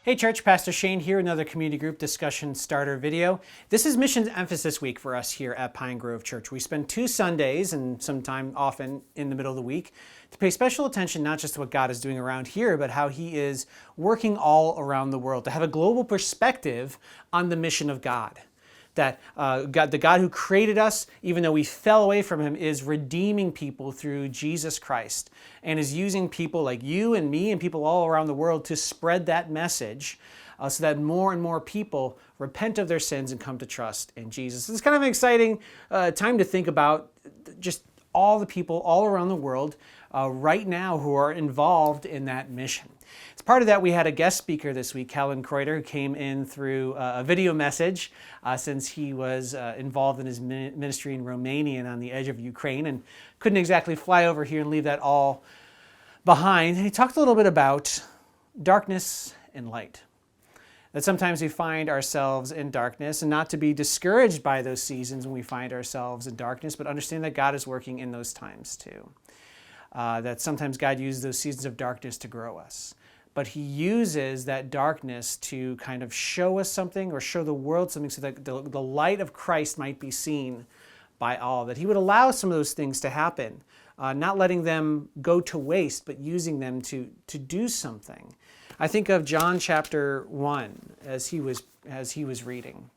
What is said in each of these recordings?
Hey church, Pastor Shane here, another community group discussion starter video. This is Missions Emphasis Week for us here at Pine Grove Church. We spend 2 Sundays and some time often in the middle of the week to pay special attention not just to what God is doing around here, but how He is working all around the world, to have a global perspective on the mission of God. That the God who created us, even though we fell away from Him, is redeeming people through Jesus Christ and is using people like you and me and people all around the world to spread that message so that more and more people repent of their sins and come to trust in Jesus. It's kind of an exciting time to think about just all the people all around the world right now who are involved in that mission. As part of that, we had a guest speaker this week, Helen Kreuter, who came in through a video message since he was involved in his ministry in Romania and on the edge of Ukraine and couldn't exactly fly over here and leave that all behind. And he talked a little bit about darkness and light. That sometimes we find ourselves in darkness, and not to be discouraged by those seasons when we find ourselves in darkness, but understand that God is working in those times too. That sometimes God uses those seasons of darkness to grow us. But He uses that darkness to kind of show us something or show the world something so that the light of Christ might be seen by all. That He would allow some of those things to happen, not letting them go to waste, but using them to do something. I think of John chapter 1 as he was reading,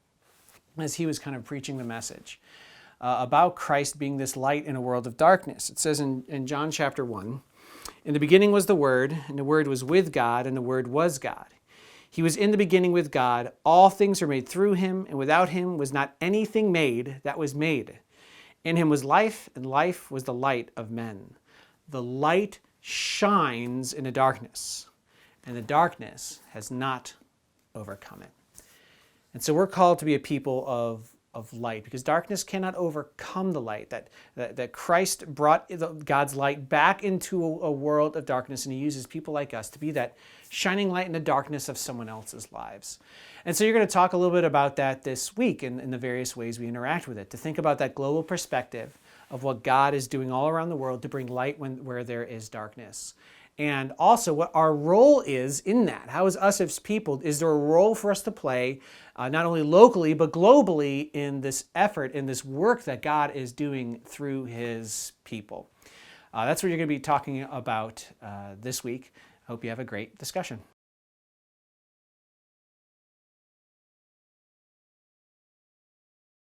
as he was kind of preaching the message about Christ being this light in a world of darkness. It says in John chapter 1, "In the beginning was the Word, and the Word was with God, and the Word was God. He was in the beginning with God. All things were made through Him, and without Him was not anything made that was made. In Him was life, and life was the light of men. The light shines in the darkness, and the darkness has not overcome it." And so we're called to be a people of light, because darkness cannot overcome the light, that Christ brought God's light back into a world of darkness, and He uses people like us to be that shining light in the darkness of someone else's lives. And so you're going to talk a little bit about that this week in the various ways we interact with it, to think about that global perspective of what God is doing all around the world to bring light where there is darkness. And also what our role is in that. How is us as people, is there a role for us to play, not only locally, but globally in this effort, in this work that God is doing through His people? That's what you're going to be talking about this week. I hope you have a great discussion.